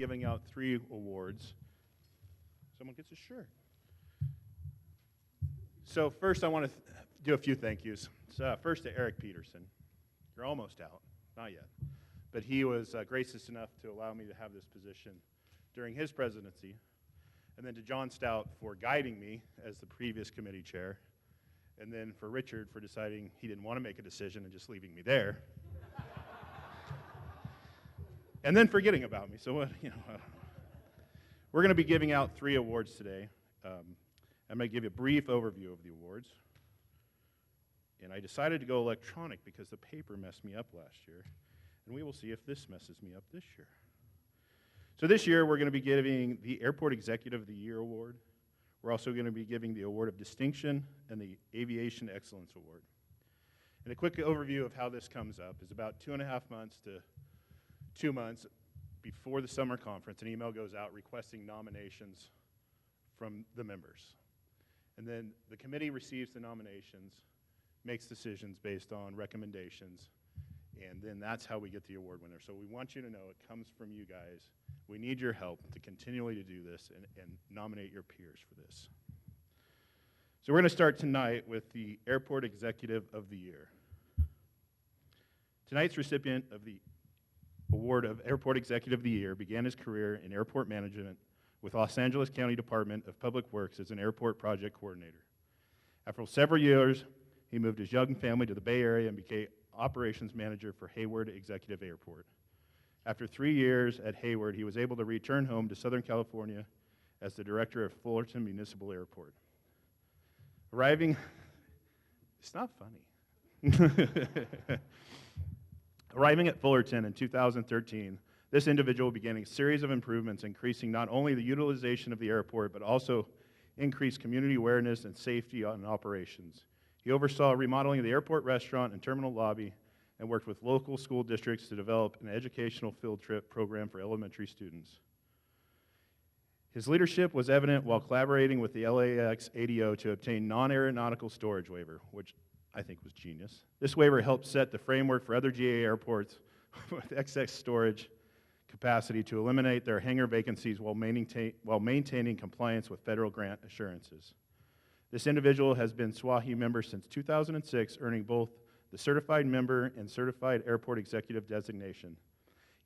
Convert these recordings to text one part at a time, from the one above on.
Giving out 3 awards. Someone gets a shirt. So first I want to do a few thank yous. So first to Eric Peterson. You're almost out, not yet. But he was gracious enough to allow me to have this position during his presidency. And then to John Stout for guiding me as the previous committee chair. And then for Richard for deciding he didn't want to make a decision and just leaving me there. And then forgetting about me. So what, we're going to be giving out 3 awards today. I'm going to give you a brief overview of the awards. And I decided to go electronic because the paper messed me up last year. And we will see if this messes me up this year. So this year we're going to be giving the Airport Executive of the Year Award. We're also going to be giving the Award of Distinction and the Aviation Excellence Award. And a quick overview of how this comes up is about 2.5 months to 2 months before the summer conference, an email goes out requesting nominations from the members. And then the committee receives the nominations, makes decisions based on recommendations, and then that's how we get the award winner. So we want you to know it comes from you guys. We need your help to continually to do this and nominate your peers for this. So we're going to start tonight with the Airport Executive of the Year. Tonight's recipient of the Award of Airport Executive of the Year began his career in airport management with Los Angeles County Department of Public Works as an airport project coordinator. After several years, he moved his young family to the Bay Area and became operations manager for Hayward Executive Airport. After 3 years at Hayward, he was able to return home to Southern California as the director of Fullerton Municipal Airport. It's not funny. Arriving at Fullerton in 2013, this individual began a series of improvements, increasing not only the utilization of the airport, but also increased community awareness and safety on operations. He oversaw remodeling of the airport restaurant and terminal lobby and worked with local school districts to develop an educational field trip program for elementary students. His leadership was evident while collaborating with the LAX ADO to obtain non-aeronautical storage waiver, which I think was genius. This waiver helped set the framework for other GA airports with excess storage capacity to eliminate their hangar vacancies while maintaining compliance with federal grant assurances. This individual has been SWAAAE member since 2006, earning both the Certified Member and Certified Airport Executive designation.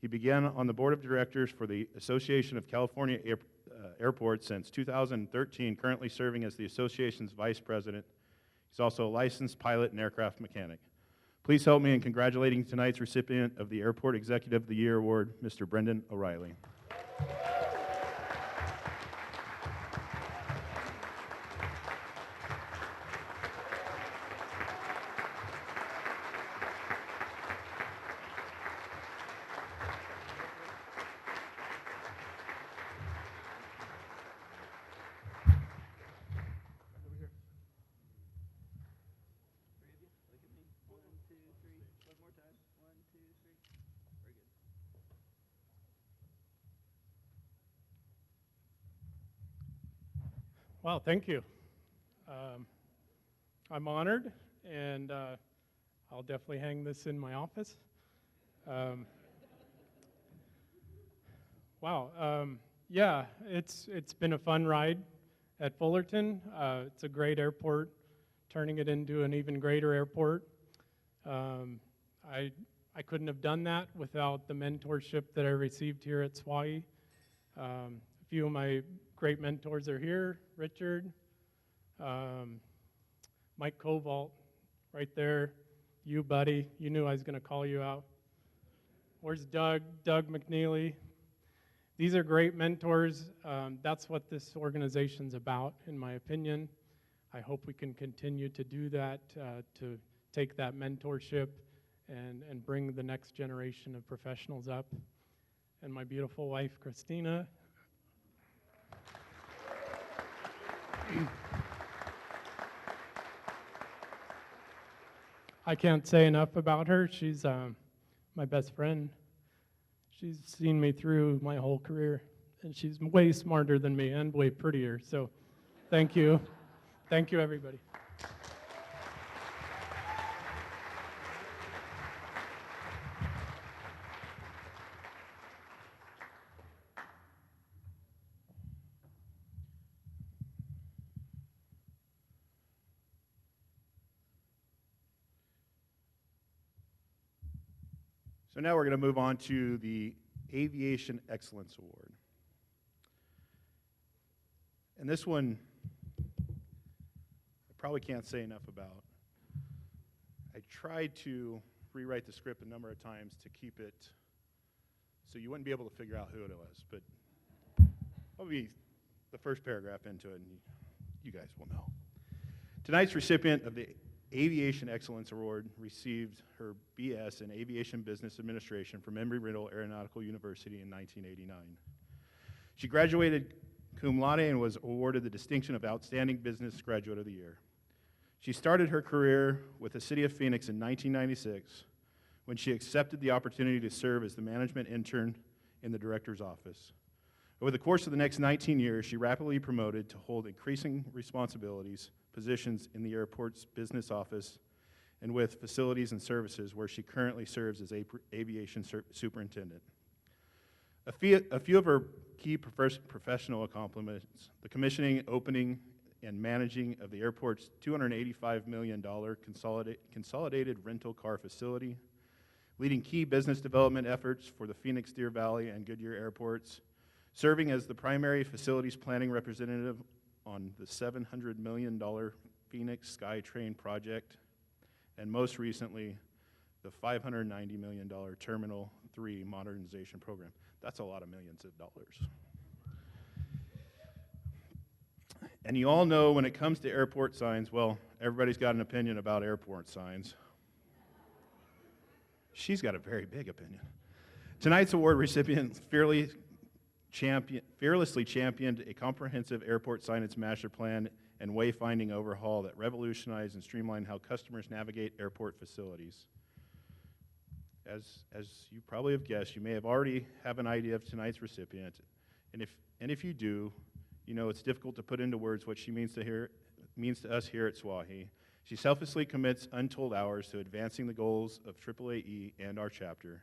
He began on the board of directors for the Association of California Airports since 2013, currently serving as the association's vice president. He's also a licensed pilot and aircraft mechanic. Please help me in congratulating tonight's recipient of the Airport Executive of the Year Award, Mr. Brendan O'Reilly. Wow, thank you. I'm honored, and I'll definitely hang this in my office. Yeah, it's been a fun ride at Fullerton. It's a great airport, turning it into an even greater airport. I couldn't have done that without the mentorship that I received here at SWAAAE. A few of my great mentors are here. Richard, Mike Kovalt, right there. You, buddy. You knew I was going to call you out. Where's Doug? Doug McNeely. These are great mentors. That's what this organization's about, in my opinion. I hope we can continue to do that, to take that mentorship and bring the next generation of professionals up. And my beautiful wife, Christina. I can't say enough about her. She's my best friend. She's seen me through my whole career, and she's way smarter than me and way prettier. So thank you. Thank you, everybody. So now we're going to move on to the Aviation Excellence Award. And this one, I probably can't say enough about. I tried to rewrite the script a number of times to keep it so you wouldn't be able to figure out who it was, but I'll be the first paragraph into it, and you guys will know. Tonight's recipient of the Aviation Excellence Award received her BS in Aviation Business Administration from Embry-Riddle Aeronautical University in 1989. She graduated cum laude and was awarded the distinction of Outstanding Business Graduate of the Year. She started her career with the City of Phoenix in 1996 when she accepted the opportunity to serve as the management intern in the director's office. Over the course of the next 19 years, she rapidly promoted to hold increasing responsibilities, positions in the airport's business office, and with facilities and services, where she currently serves as aviation superintendent. A few of her key professional accomplishments: the commissioning, opening, and managing of the airport's $285 million consolidated rental car facility, leading key business development efforts for the Phoenix, Deer Valley, and Goodyear airports, serving as the primary facilities planning representative on the $700 million Phoenix SkyTrain project, and most recently, the $590 million Terminal 3 modernization program. That's a lot of millions of dollars. And you all know when it comes to airport signs, well, everybody's got an opinion about airport signs. She's got a very big opinion. Tonight's award recipient fearlessly championed a comprehensive airport signage master plan and wayfinding overhaul that revolutionized and streamlined how customers navigate airport facilities. As you probably have guessed, you may have already have an idea of tonight's recipient, and if you do, you know it's difficult to put into words what she means to us here at SWAAAE. She selflessly commits untold hours to advancing the goals of SWAAAE and our chapter.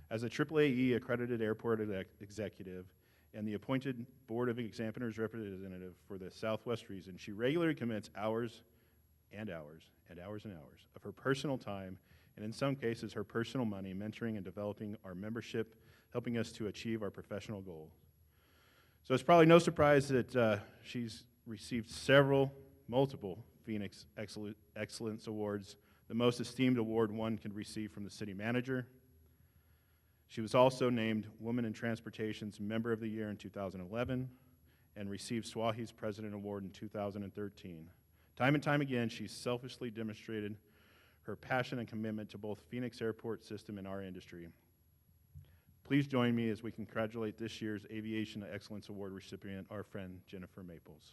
As a SWAAAE accredited airport executive and the appointed Board of Examiners representative for the Southwest region, she regularly commits hours and hours and hours and hours of her personal time, and in some cases her personal money, mentoring and developing our membership, helping us to achieve our professional goals. So it's probably no surprise that she's received multiple Phoenix Excellence Awards, the most esteemed award one can receive from the city manager. She was also named Woman in Transportation's Member of the Year in 2011 and received SWAAAE's President Award in 2013. Time and time again, she's selflessly demonstrated her passion and commitment to both Phoenix airport system and our industry. Please join me as we congratulate this year's Aviation Excellence Award recipient, our friend Jennifer Maples.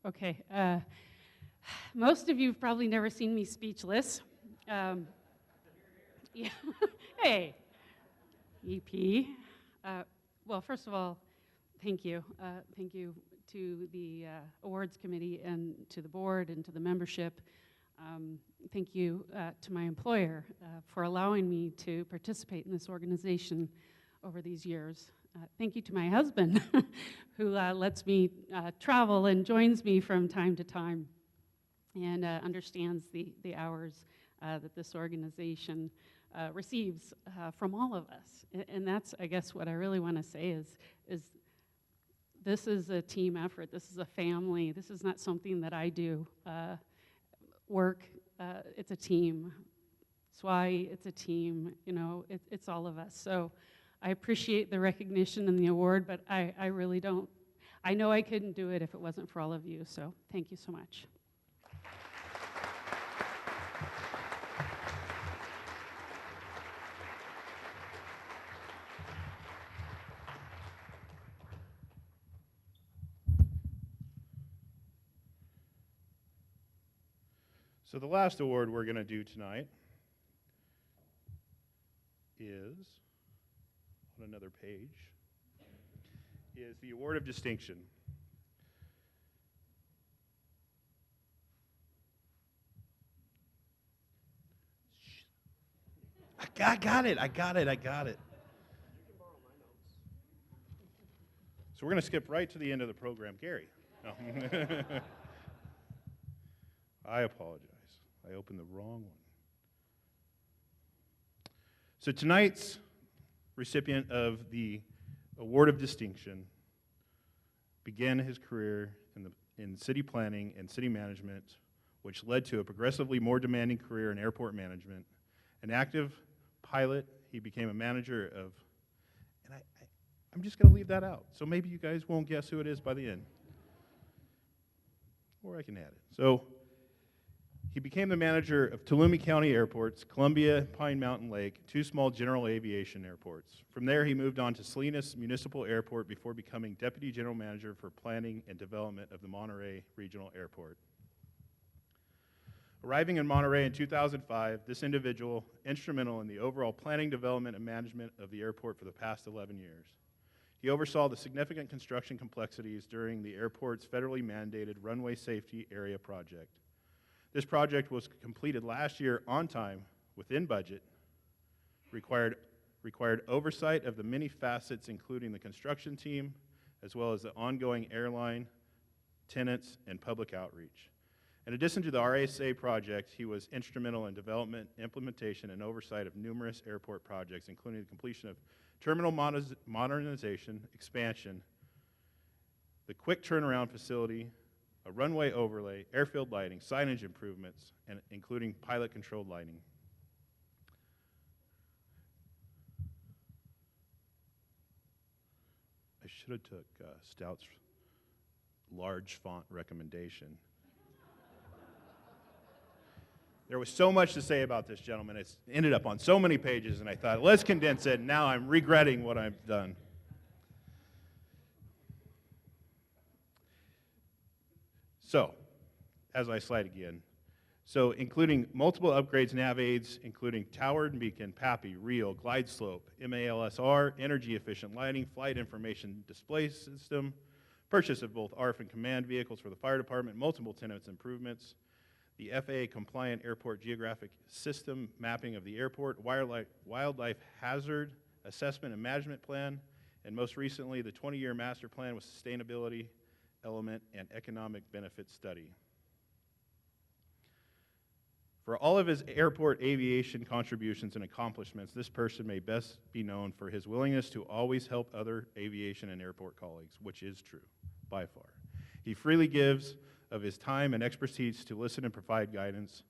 Okay. Most of you have probably never seen me speechless. Yeah. Hey, EP. Well, first of all, thank you. Thank you to the awards committee and to the board and to the membership. Thank you to my employer for allowing me to participate in this organization over these years. Thank you to my husband, who lets me travel and joins me from time to time and understands the hours that this organization receives from all of us. And that's, I guess, what I really want to say is this is a team effort. This is a family. This is not something that I do. Work, it's a team. SWAAAE, it's a team. You know, it's all of us. So I appreciate the recognition and the award, but I really don't. I know I couldn't do it if it wasn't for all of you, so thank you so much. So the last award we're going to do tonight is, on another page, is the Award of Distinction. I got it. So we're going to skip right to the end of the program. Gary. No. I apologize. I opened the wrong one. So tonight's recipient of the Award of Distinction began his career in city planning and city management, which led to a progressively more demanding career in airport management. An active pilot, he became a manager of, and I'm just going to leave that out. So maybe you guys won't guess who it is by the end. Or I can add it. So he became the manager of Tuolumne County Airports, Columbia, Pine Mountain Lake, two small general aviation airports. From there, he moved on to Salinas Municipal Airport before becoming deputy general manager for planning and development of the Monterey Regional Airport. Arriving in Monterey in 2005, this individual instrumental in the overall planning, development, and management of the airport for the past 11 years. He oversaw the significant construction complexities during the airport's federally mandated runway safety area project. This project was completed last year on time, within budget, required oversight of the many facets, including the construction team, as well as the ongoing airline, tenants, and public outreach. In addition to the RSA project, he was instrumental in development, implementation, and oversight of numerous airport projects, including the completion of terminal modernization, expansion, the quick turnaround facility, a runway overlay, airfield lighting, signage improvements, and including pilot-controlled lighting. I should have took Stout's large font recommendation. There was so much to say about this gentleman. It's ended up on so many pages, and I thought, let's condense it, and now I'm regretting what I've done. So, as I slide again, so including multiple upgrades, nav aids, including tower and beacon, PAPI, REAL, glide slope, MALSR, energy efficient lighting, flight information display system, purchase of both ARF and command vehicles for the fire department, multiple tenants improvements, the FAA compliant airport geographic system mapping of the airport, wildlife hazard assessment and management plan, and most recently the 20-year master plan with sustainability element and economic benefit study. For all of his airport aviation contributions and accomplishments, this person may best be known for his willingness to always help other aviation and airport colleagues, which is true, by far. He freely gives of his time and expertise to listen and provide guidance.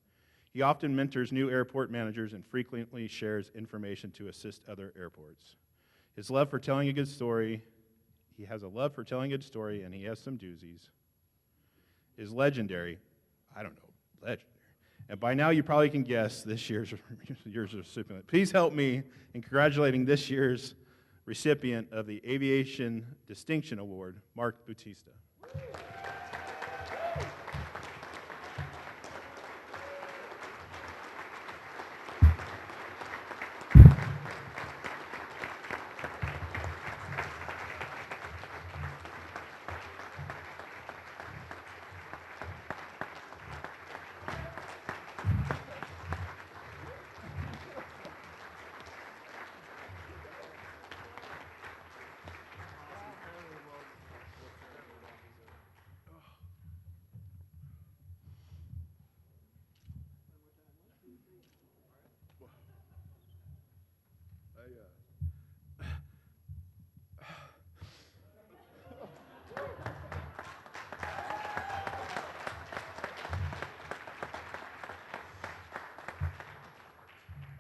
He often mentors new airport managers and frequently shares information to assist other airports. His love for telling a good story, he has a love for telling a good story, and he has some doozies, is legendary. I don't know, legendary. And by now you probably can guess this year's recipient. Please help me in congratulating this year's recipient of the Aviation Distinction Award, Mark Bautista.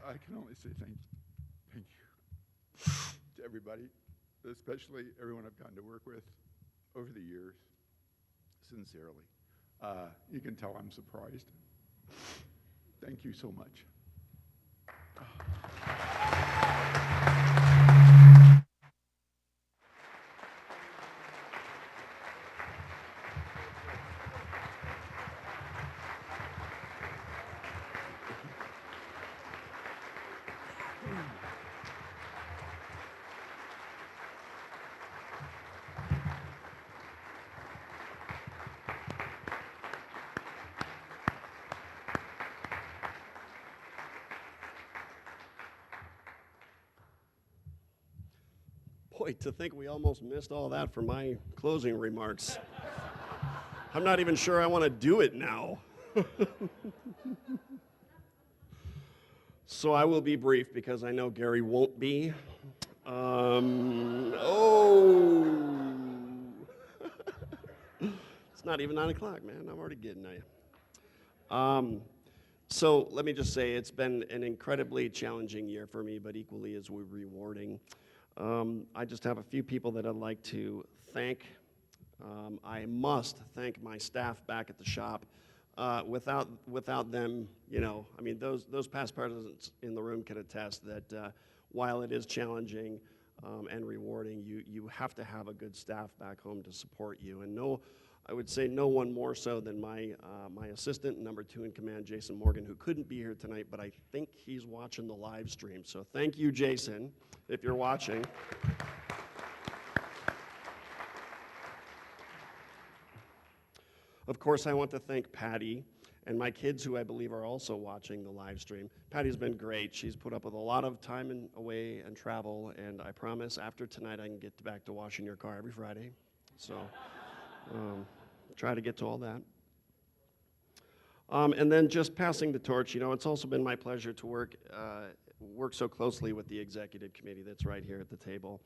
I can only say thank you to everybody, especially everyone I've gotten to work with over the years, sincerely. You can tell I'm surprised. Thank you so much. Boy, to think we almost missed all that for my closing remarks. I'm not even sure I want to do it now. So I will be brief because I know Gary won't be. It's not even 9 o'clock, man. I'm already getting at you. So let me just say it's been an incredibly challenging year for me, but equally as rewarding. I just have a few people that I'd like to thank. I must thank my staff back at the shop. Without them, you know, I mean, those past presidents in the room can attest that while it is challenging and rewarding, you have to have a good staff back home to support you. And I would say no one more so than my assistant, number 2 in command, Jason Morgan, who couldn't be here tonight, but I think he's watching the live stream. So thank you, Jason, if you're watching. Of course, I want to thank Patty and my kids, who I believe are also watching the live stream. Patty's been great. She's put up with a lot of time away and travel, and I promise after tonight I can get back to washing your car every Friday. So try to get to all that. And then just passing the torch, you know, it's also been my pleasure to work so closely with the executive committee that's right here at the table.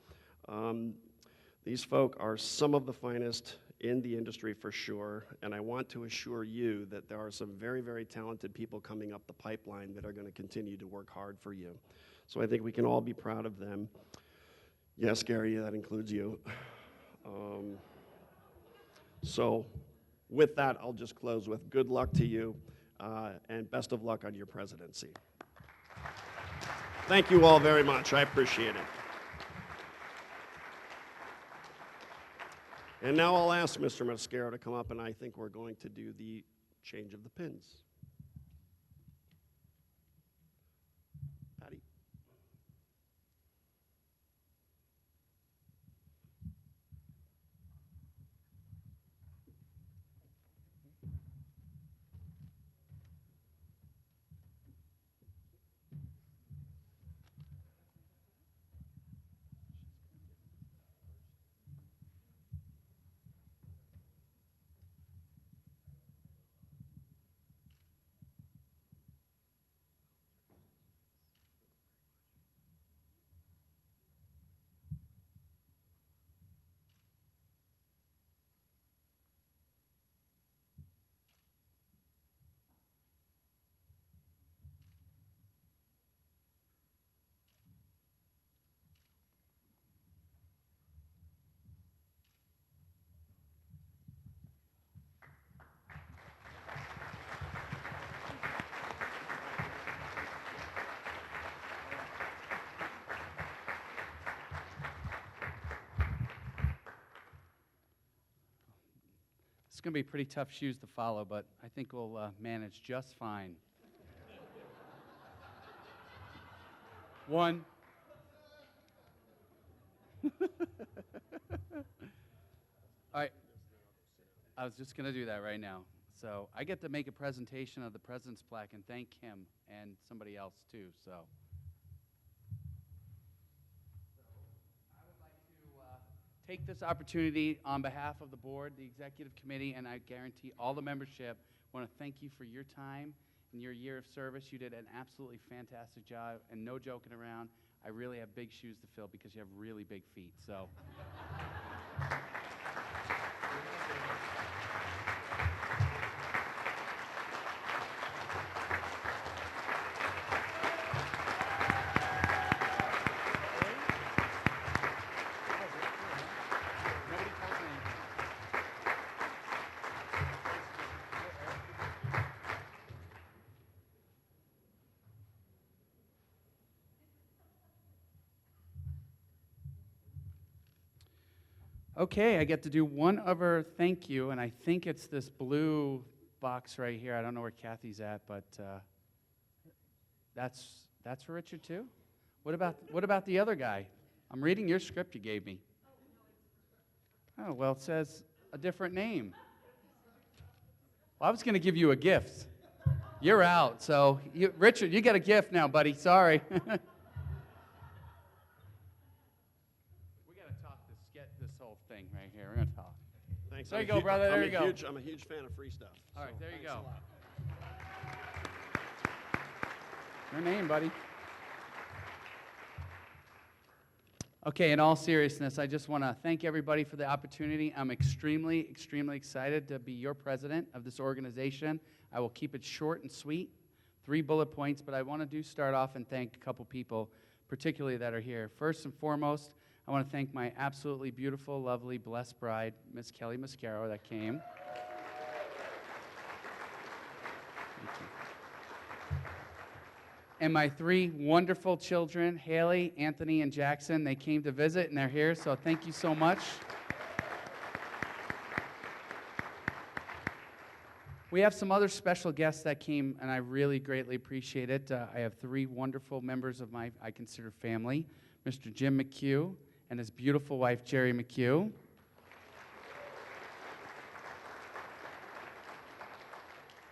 These folk are some of the finest in the industry for sure, and I want to assure you that there are some very, very talented people coming up the pipeline that are going to continue to work hard for you. So I think we can all be proud of them. Yes, Gary, that includes you. So with that, I'll just close with good luck to you and best of luck on your presidency. Thank you all very much. I appreciate it. And now I'll ask Mr. Mascaro to come up, and I think we're going to do the change of the pins. Patty. It's going to be pretty tough shoes to follow, but I think we'll manage just fine. One. All right. I was just going to do that right now. So I get to make a presentation of the President's plaque and thank him and somebody else too. So I would like to take this opportunity on behalf of the board, the executive committee, and I guarantee all the membership want to thank you for your time and your year of service. You did an absolutely fantastic job, and no joking around. I really have big shoes to fill because you have really big feet. So. Okay, I get to do one other thank you, and I think it's this blue box right here. I don't know where Kathy's at, but that's for Richard too? What about the other guy? I'm reading your script you gave me. Oh, well, it says a different name. Well, I was going to give you a gift. You're out, so Richard, you get a gift now, buddy. Sorry. We got Thanks. There you go, brother. There you go. I'm a huge fan of free stuff. All right, so there you thanks a go. lot. Your name, buddy. Okay, in all seriousness, I just want to thank everybody for the opportunity. I'm extremely, extremely excited to be your president of this organization. I will keep it short and sweet, 3 bullet points, but I want to start off and thank a couple people, particularly that are here. First and foremost, I want to thank my absolutely beautiful, lovely, blessed bride, Miss Kelly Mascaro, that came. Thank you. And my 3 wonderful children, Haley, Anthony, and Jackson. They came to visit, and they're here, so thank you so much. We have some other special guests that came, and I really greatly appreciate it. I have 3 wonderful members of my, I consider, family. Mr. Jim McHugh and his beautiful wife, Jerry McHugh.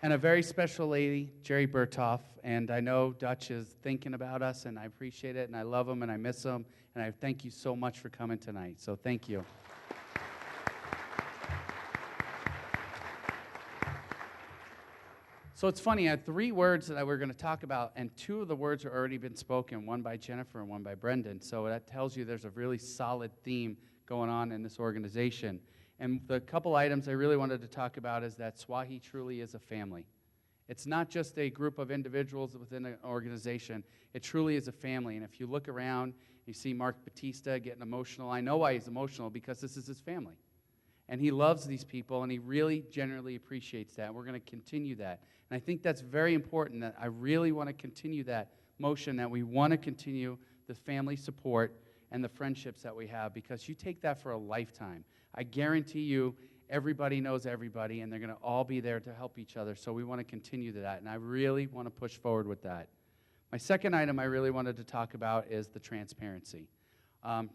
And a very special lady, Jerry Berthoff, and I know Dutch is thinking about us, and I appreciate it, and I love him, and I miss him, and I thank you so much for coming tonight, so thank you. So it's funny, I had 3 words that we're going to talk about, and 2 of the words have already been spoken, one by Jennifer and one by Brendan, so that tells you there's a really solid theme going on in this organization. And the couple items I really wanted to talk about is that SWAAAE truly is a family. It's not just a group of individuals within an organization. It truly is a family. And if you look around, you see Mark Batista getting emotional. I know why he's emotional, because this is his family. And he loves these people, and he really genuinely appreciates that. We're going to continue that. And I think that's very important, that I really want to continue that motion, that we want to continue the family support and the friendships that we have, because you take that for a lifetime. I guarantee you, everybody knows everybody, and they're going to all be there to help each other. So we want to continue that, and I really want to push forward with that. My second item I really wanted to talk about is the transparency.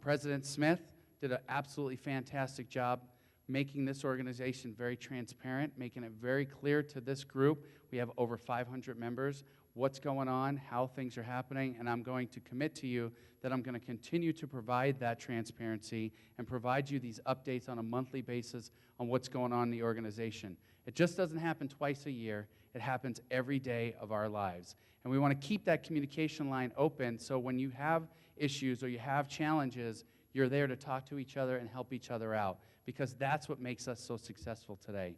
President Smith did an absolutely fantastic job making this organization very transparent, making it very clear to this group. We have over 500 members, what's going on, how things are happening, and I'm going to commit to you that I'm going to continue to provide that transparency and provide you these updates on a monthly basis on what's going on in the organization. It just doesn't happen twice a year. It happens every day of our lives. And we want to keep that communication line open, so when you have issues or you have challenges, you're there to talk to each other and help each other out, because that's what makes us so successful today.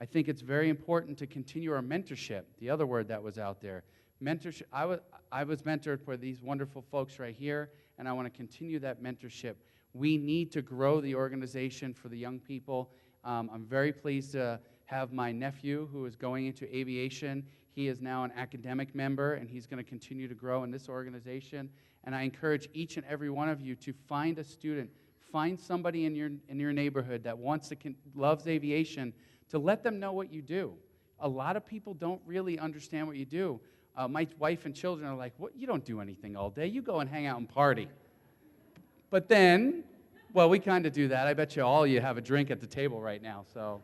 I think it's very important to continue our mentorship, the other word that was out there. Mentorship. I was mentored by these wonderful folks right here, and I want to continue that mentorship. We need to grow the organization for the young people. I'm very pleased to have my nephew, who is going into aviation. He is now an academic member, and he's going to continue to grow in this organization. And I encourage each and every one of you to find a student, find somebody in your neighborhood that loves aviation, to let them know what you do. A lot of people don't really understand what you do. My wife and children are like, "What? You don't do anything all day. You go and hang out and party." But then, well, we kind of do that. I bet you all you have a drink at the table right now. So,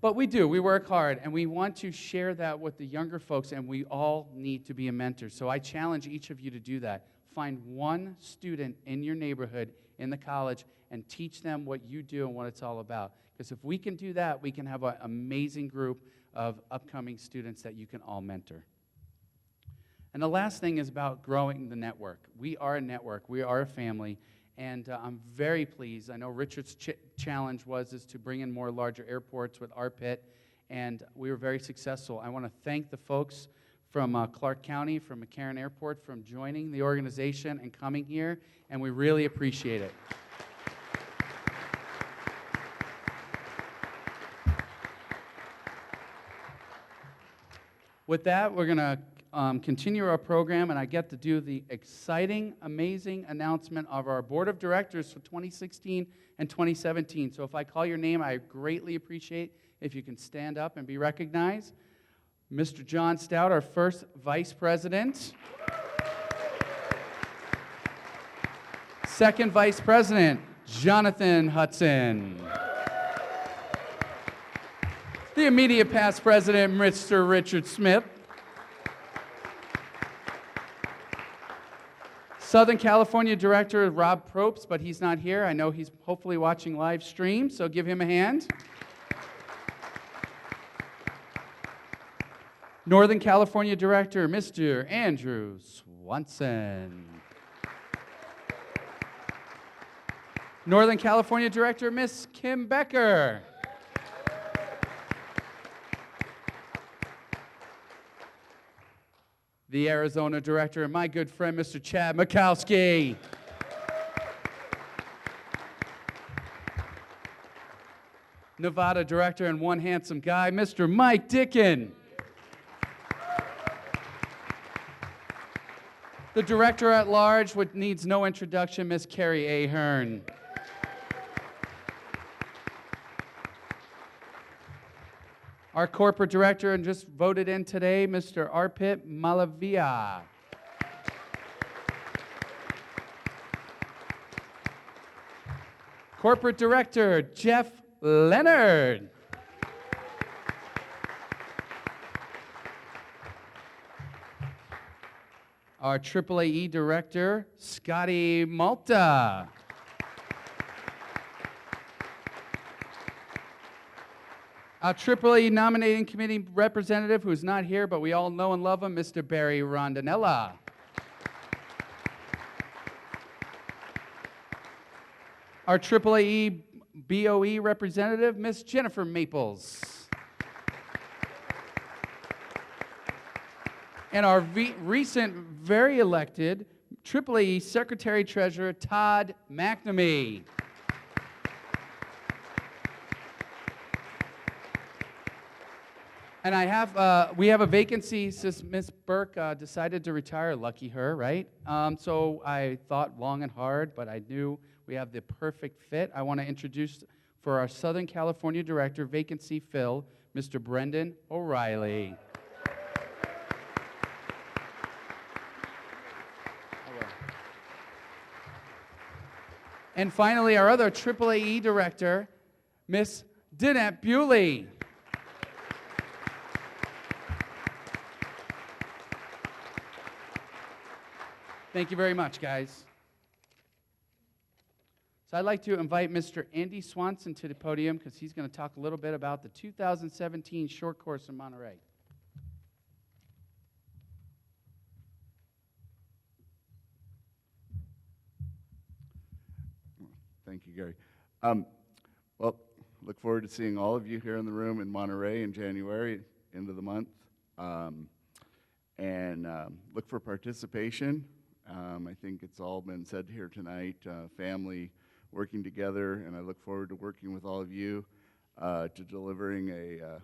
but we do. We work hard, and we want to share that with the younger folks, and we all need to be a mentor. So I challenge each of you to do that. Find one student in your neighborhood, in the college, and teach them what you do and what it's all about. Because if we can do that, we can have an amazing group of upcoming students that you can all mentor. And the last thing is about growing the network. We are a network. We are a family. And I'm very pleased. I know Richard's challenge is to bring in more larger airports with RPIT, and we were very successful. I want to thank the folks from Clark County, from McCarran Airport, from joining the organization and coming here, and we really appreciate it. With that, we're going to continue our program, and I get to do the exciting, amazing announcement of our Board of Directors for 2016 and 2017. So if I call your name, I greatly appreciate if you can stand up and be recognized. Mr. John Stout, our first Vice President. Second Vice President, Jonathan Hudson. The immediate past president, Mr. Richard Smith. Southern California Director Rob Probst, but he's not here. I know he's hopefully watching live stream, so give him a hand. Northern California Director, Mr. Andrew Swanson. Northern California Director, Miss Kim Becker. The Arizona Director, my good friend, Mr. Chad Mikowski. Nevada Director and one handsome guy, Mr. Mike Dickin. The Director at Large, which needs no introduction, Miss Carrie Ahern. Our Corporate Director, and just voted in today, Mr. Arpit Malavia. Corporate Director, Jeff Leonard. Our AAAE Director, Scotty Malta. Our AAAE Nominating Committee Representative, who's not here, but we all know and love him, Mr. Barry Rondinella. Our AAAE BOE Representative, Miss Jennifer Maples. And our recent, very elected AAAE Secretary-Treasurer, Todd McNamee. And we have a vacancy since Ms. Burke decided to retire. Lucky her, right? So I thought long and hard, but I knew we have the perfect fit. I want to introduce for our Southern California Director vacancy fill, Mr. Brendan O'Reilly. And finally, our other AAAE Director, Miss Danette Bewley. Thank you very much, guys. So I'd like to invite Mr. Andy Swanson to the podium because he's going to talk a little bit about the 2017 short course in Monterey. Thank you, Gary. Well, look forward to seeing all of you here in the room in Monterey in January, end of the month. Look for participation. I think it's all been said here tonight, family working together, and I look forward to working with all of you to delivering a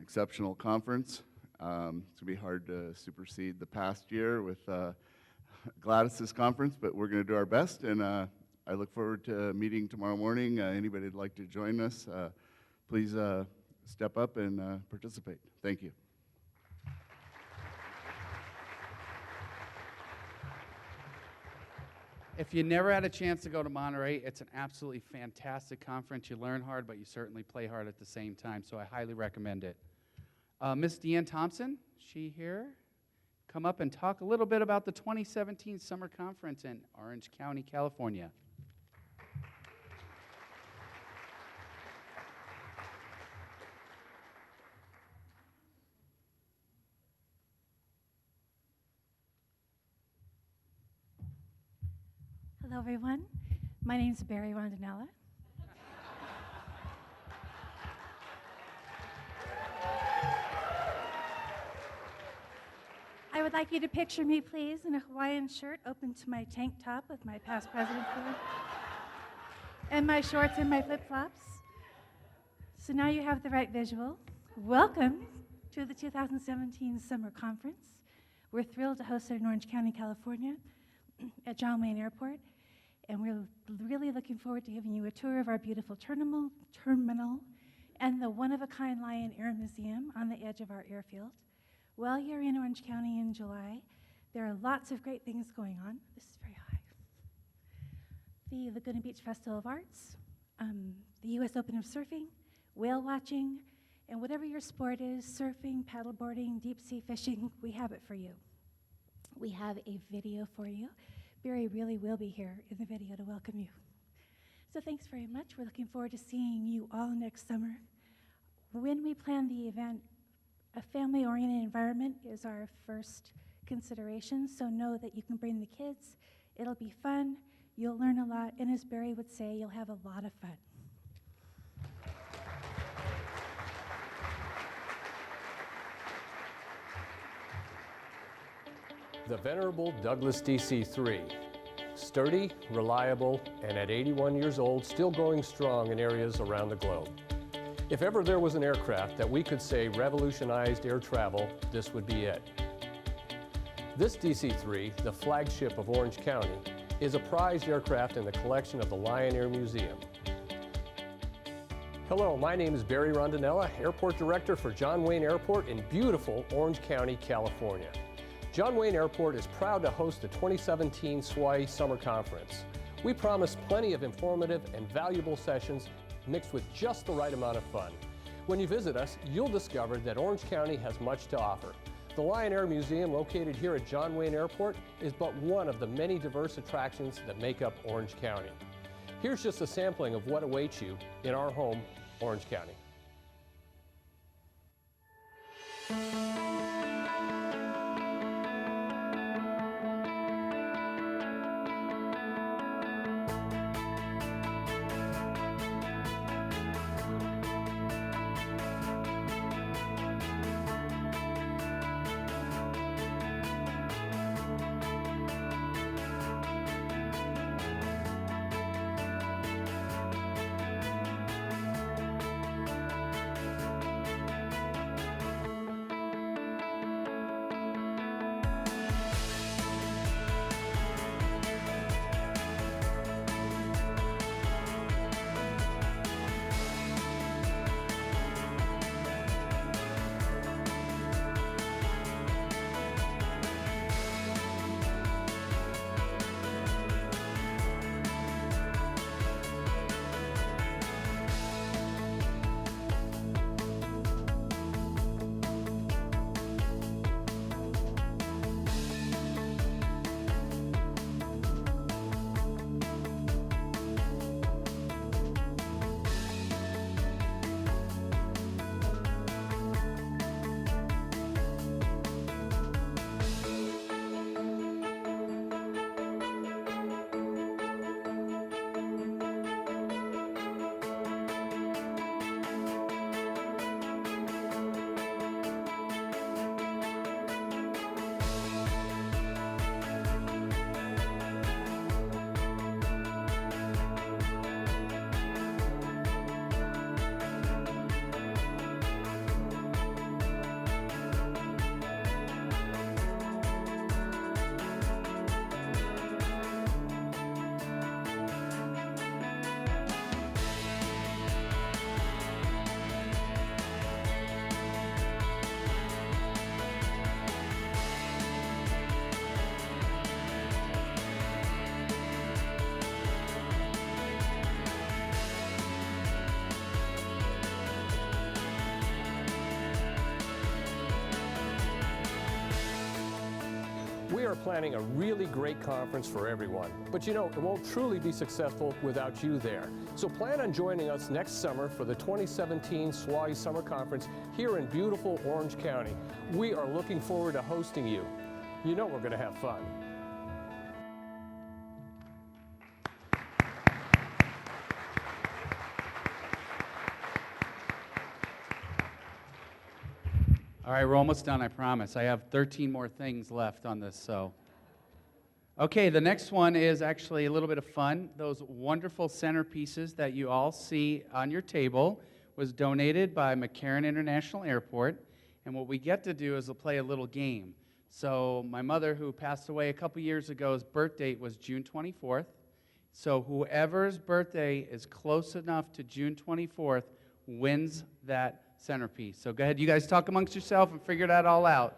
exceptional conference. It's going to be hard to supersede the past year with Gladys's conference, but we're going to do our best, and I look forward to meeting tomorrow morning. Anybody who'd like to join us, please step up and participate. Thank you. If you never had a chance to go to Monterey, it's an absolutely fantastic conference. You learn hard, but you certainly play hard at the same time, so I highly recommend it. Miss Deanne Thompson, she here? Come up and talk a little bit about the 2017 Summer Conference in Orange County, California. Hello, everyone. My name is Barry Rondinella. I would like you to picture me, please, in a Hawaiian shirt open to my tank top with my past president's hood, and my shorts and my flip-flops. So now you have the right visual. Welcome to the 2017 Summer Conference. We're thrilled to host it in Orange County, California, at John Wayne Airport. And we're really looking forward to giving you a tour of our beautiful terminal and the one-of-a-kind Lion Air Museum on the edge of our airfield. While you're in Orange County in July, there are lots of great things going on. This is very high. The Laguna Beach Festival of Arts, the U.S. Open of Surfing, whale watching, and whatever your sport is, surfing, paddleboarding, deep sea fishing, we have it for you. we have a video for you. Barry really will be here in the video to welcome you. So thanks very much. We're looking forward to seeing you all next summer. When we plan the event, a family-oriented environment is our first consideration, so know that you can bring the kids. It'll be fun, you'll learn a lot, and as Barry would say, you'll have a lot of fun. The venerable Douglas DC-3, sturdy, reliable, and at 81 years old, still going strong in areas around the globe. If ever there was an aircraft that we could say revolutionized air travel, this would be it. This DC-3, the flagship of Orange County, is a prized aircraft in the collection of the Lion Air Museum. Hello, my name is Barry Rondinella, Airport Director for John Wayne Airport in beautiful Orange County, California. John Wayne Airport is proud to host the 2017 SWAAAE Summer Conference. We promise plenty of informative and valuable sessions mixed with just the right amount of fun. When you visit us, you'll discover that Orange County has much to offer. The Lion Air Museum, located here at John Wayne Airport, is but one of the many diverse attractions that make up Orange County. Here's just a sampling of what awaits you in our home, Orange County. We are planning a really great conference for everyone, but you know, it won't truly be successful without you there. So plan on joining us next summer for the 2017 SWAAAE Summer Conference here in beautiful Orange County. We are looking forward to hosting you. You know we're going to have fun. All right, we're almost done, I promise. I have 13 more things left on this, so. Okay, the next one is actually a little bit of fun. Those wonderful centerpieces that you all see on your table was donated by McCarran International Airport, and what we get to do is we'll play a little game. So my mother, who passed away a couple years ago's birth date was June 24th. So whoever's birthday is close enough to June 24th wins that centerpiece. So go ahead, you guys talk amongst yourself and figure that all out.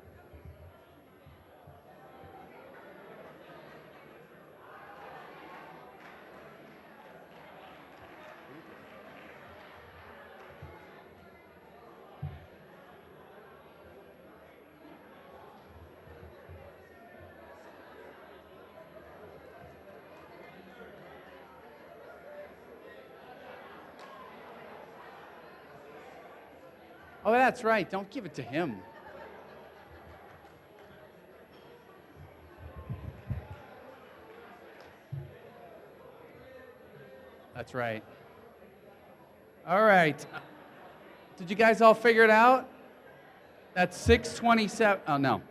Oh, that's right. Don't give it to him. That's right. All right. Did you guys all figure it out? That's 627. Oh, no.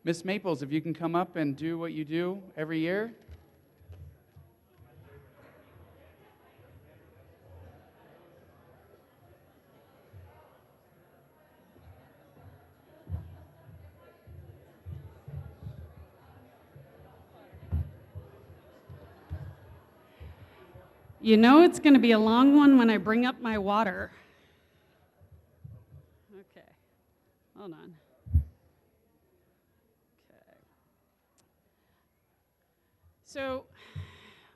Miss Maples, if you can come up and do what you do every year. You know it's going to be a long one when I bring up my water. Okay, hold on. Okay. So,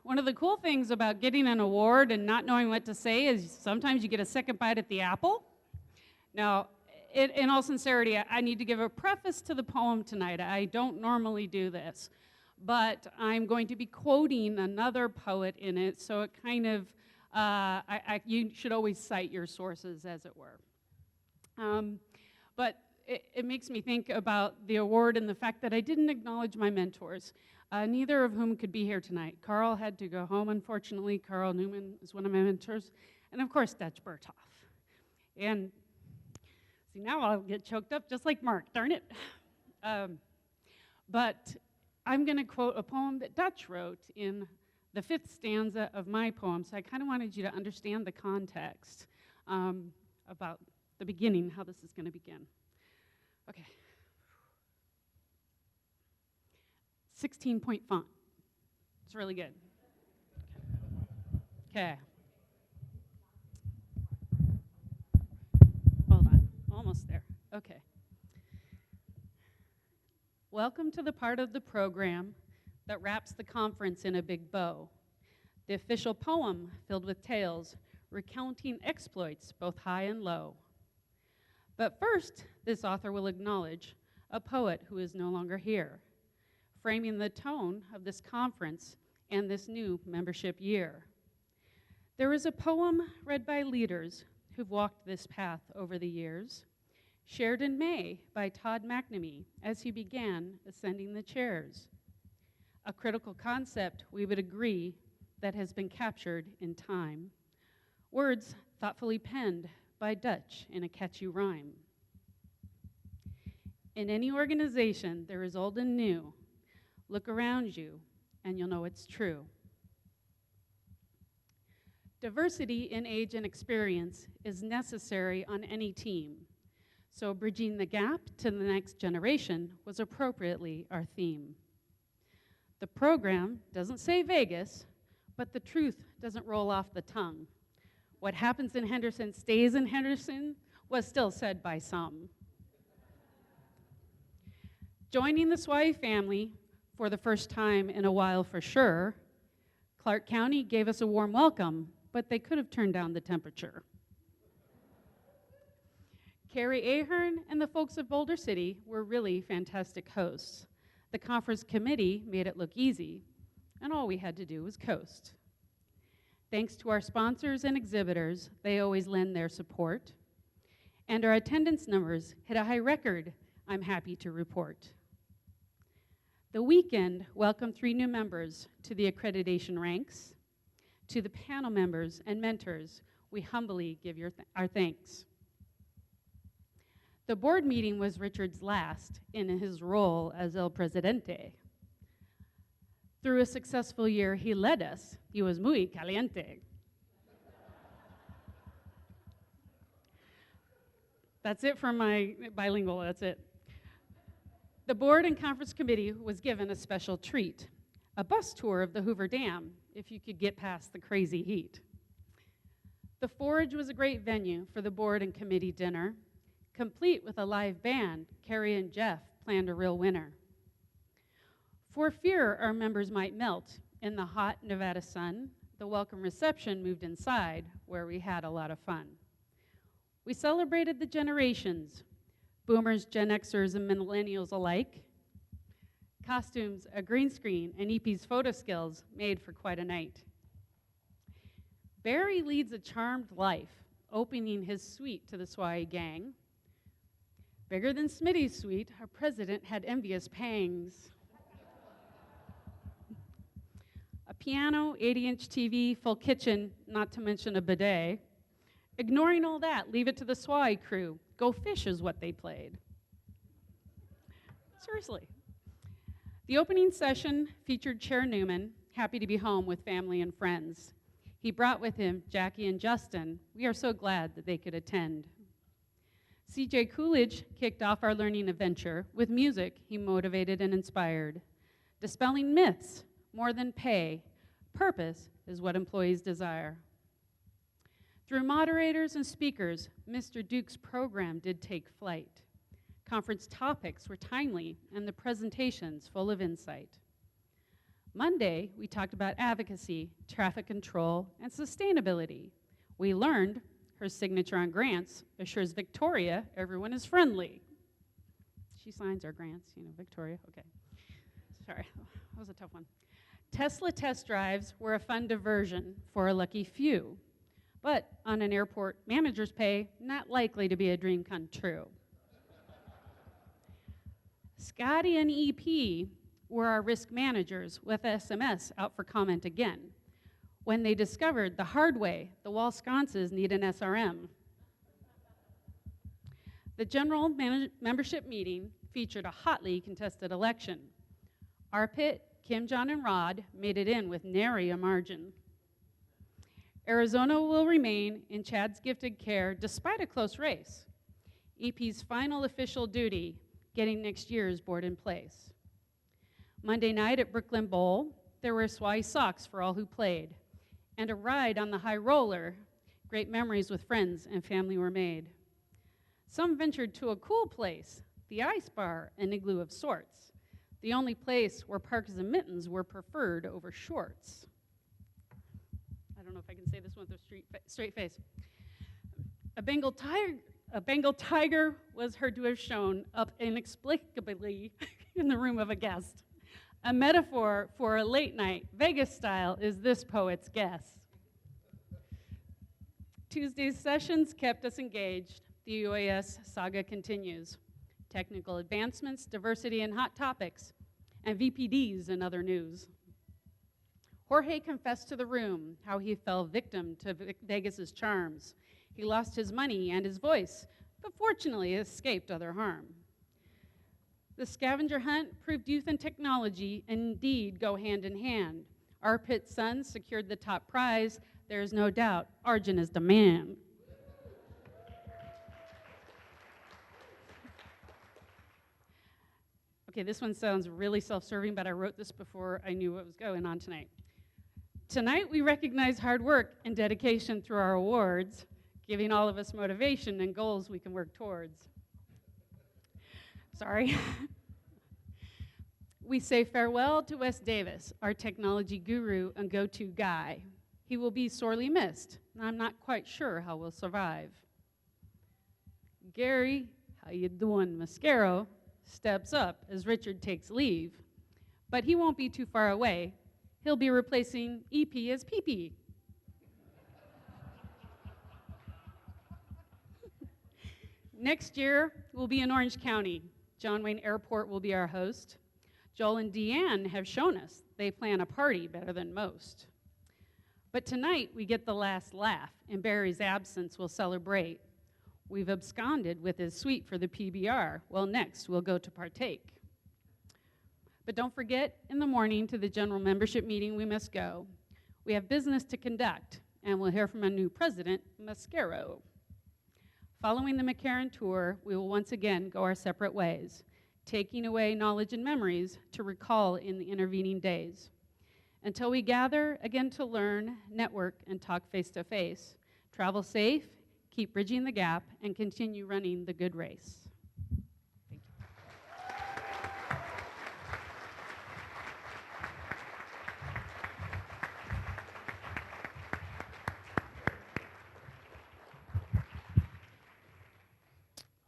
one of the cool things about getting an award and not knowing what to say is sometimes you get a second bite at the apple. Now, in all sincerity, I need to give a preface to the poem tonight. I don't normally do this, but I'm going to be quoting another poet in it, so it kind of, you should always cite your sources, as it were. But it makes me think about the award and the fact that I didn't acknowledge my mentors, neither of whom could be here tonight. Carl had to go home, unfortunately. Carl Newman is one of my mentors, and of course, Dutch Berthoff. And see, now I'll get choked up just like Mark, darn it. But I'm going to quote a poem that Dutch wrote in the 5th stanza of my poem, so I kind of wanted you to understand the context about the beginning, how this is going to begin. Okay. 16-point font. It's really good. Okay. Hold on. Almost there. Okay. Welcome to the part of the program that wraps the conference in a big bow. The official poem filled with tales recounting exploits both high and low. But first, this author will acknowledge a poet who is no longer here, framing the tone of this conference and this new membership year. There is a poem read by leaders who've walked this path over the years, shared in May by Todd McNamee as he began ascending the chairs. A critical concept, we would agree, that has been captured in time. Words thoughtfully penned by Dutch in a catchy rhyme. In any organization, there is old and new. Look around you, and you'll know it's true. Diversity in age and experience is necessary on any team. So bridging the gap to the next generation was appropriately our theme. The program doesn't say Vegas, but the truth doesn't roll off the tongue. What happens in Henderson stays in Henderson was still said by some. Joining the SWAAAE family for the first time in a while for sure, Clark County gave us a warm welcome, but they could have turned down the temperature. Carrie Ahern and the folks of Boulder City were really fantastic hosts. The conference committee made it look easy, and all we had to do was coast. Thanks to our sponsors and exhibitors, they always lend their support. And our attendance numbers hit a high record, I'm happy to report. The weekend welcomed 3 new members to the accreditation ranks. To the panel members and mentors, we humbly give our thanks. The board meeting was Richard's last in his role as El Presidente. Through a successful year he led us, he was muy caliente. That's it for my bilingual, that's it. The board and conference committee was given a special treat, a bus tour of the Hoover Dam, if you could get past the crazy heat. The Forge was a great venue for the board and committee dinner, complete with a live band. Carrie and Jeff planned a real winner. For fear our members might melt in the hot Nevada sun, the welcome reception moved inside, where we had a lot of fun. We celebrated the generations, boomers, Gen Xers, and millennials alike. Costumes, a green screen, and EP's photo skills made for quite a night. Barry leads a charmed life, opening his suite to the SWAAAE gang. Bigger than Smitty's suite, our president had envious pangs. A piano, 80-inch TV, full kitchen, not to mention a bidet. Ignoring all that, leave it to the SWAAAE crew. Go fish is what they played. Seriously. The opening session featured Chair Newman, happy to be home with family and friends. He brought with him Jackie and Justin. We are so glad that they could attend. C.J. Coolidge kicked off our learning adventure. With music, he motivated and inspired. Dispelling myths, more than pay. Purpose is what employees desire. Through moderators and speakers, Mr. Duke's program did take flight. Conference topics were timely and the presentations full of insight. Monday, we talked about advocacy, traffic control, and sustainability. We learned her signature on grants assures Victoria everyone is friendly. She signs our grants, you know, Victoria, okay. Sorry, that was a tough one. Tesla test drives were a fun diversion for a lucky few, but on an airport manager's pay, not likely to be a dream come true. Scotty and EP were our risk managers with SMS out for comment again when they discovered the hard way the wall sconces need an SRM. The general membership meeting featured a hotly contested election. Our pit, Kim, John, and Rod made it in with nary a margin. Arizona will remain in Chad's gifted care despite a close race. EP's final official duty, getting next year's board in place. Monday night at Brooklyn Bowl, there were SWAAAE socks for all who played, and a ride on the high roller. Great memories with friends and family were made. Some ventured to a cool place, the Ice Bar, an igloo of sorts, the only place where parkas and mittens were preferred over shorts. I don't know if I can say this one with a straight face. A Bengal tiger was heard to have shown up inexplicably in the room of a guest. A metaphor for a late night, Vegas style, is this poet's guess. Tuesday's sessions kept us engaged. The UAS saga continues. Technical advancements, diversity and hot topics, and VPDs and other news. Jorge confessed to the room how he fell victim to Vegas's charms. He lost his money and his voice, but fortunately escaped other harm. The scavenger hunt proved youth and technology indeed go hand in hand. Our pit sons secured the top prize. There is no doubt, Arjun is the man. Okay, this one sounds really self-serving, but I wrote this before I knew what was going on tonight. Tonight, we recognize hard work and dedication through our awards, giving all of us motivation and goals we can work towards. Sorry. We say farewell to Wes Davis, our technology guru and go-to guy. He will be sorely missed, and I'm not quite sure how we'll survive. Gary, how you doing, Mascaro, steps up as Richard takes leave, but he won't be too far away. He'll be replacing EP as PP. Next year, we'll be in Orange County. John Wayne Airport will be our host. Joel and Deanne have shown us they plan a party better than most. But tonight, we get the last laugh. In Barry's absence, we'll celebrate. We've absconded with his suite for the PBR. Well, next, we'll go to partake. But don't forget, in the morning to the general membership meeting, we must go. We have business to conduct, and we'll hear from a new president, Mascaro. Following the McCarran tour, we will once again go our separate ways, taking away knowledge and memories to recall in the intervening days. Until we gather again to learn, network, and talk face-to-face, travel safe, keep bridging the gap, and continue running the good race. Thank you.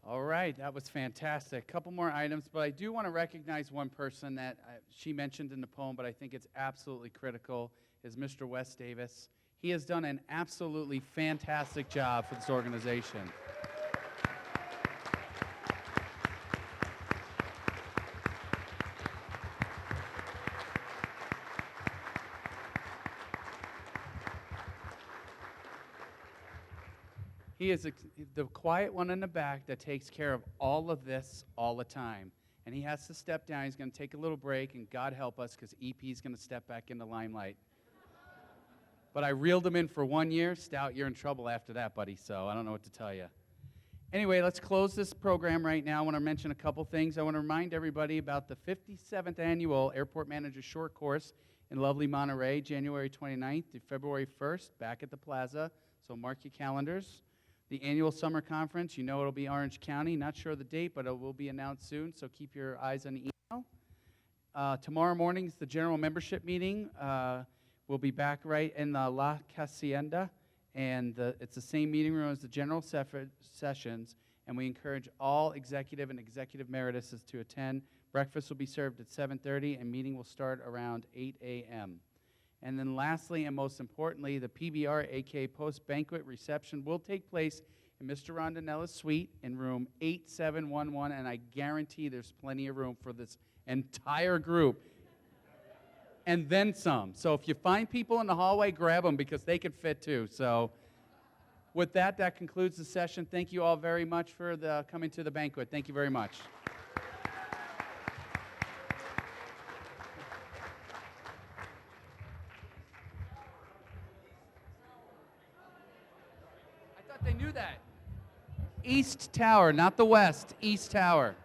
All right, that was fantastic. Couple more items, but I do want to recognize one person that she mentioned in the poem, but I think it's absolutely critical, is Mr. Wes Davis. He has done an absolutely fantastic job for this organization. He is the quiet one in the back that takes care of all of this all the time. And he has to step down. He's going to take a little break, and God help us, because EP is going to step back in the limelight. But I reeled him in for 1 year. Stout, you're in trouble after that, buddy, so I don't know what to tell you. Anyway, let's close this program right now. I want to mention a couple things. I want to remind everybody about the 57th Annual Airport Manager Short Course in lovely Monterey, January 29th to February 1st, back at the Plaza, so mark your calendars. The annual summer conference, you know it'll be Orange County. Not sure of the date, but it will be announced soon, so keep your eyes on the email. Tomorrow morning is the general membership meeting. We'll be back right in the La Hacienda, and it's the same meeting room as the general sessions, and we encourage all executive and executive merituses to attend. Breakfast will be served at 7:30, and meeting will start around 8 a.m. And then lastly, and most importantly, the PBR, aka post-banquet reception, will take place in Mr. Rondanella's suite in room 8711, and I guarantee there's plenty of room for this entire group. And then some. So if you find people in the hallway, grab them, because they could fit too. So with that, that concludes the session. Thank you all very much for coming to the banquet. Thank you very much. They knew that. East Tower, not the West, East Tower.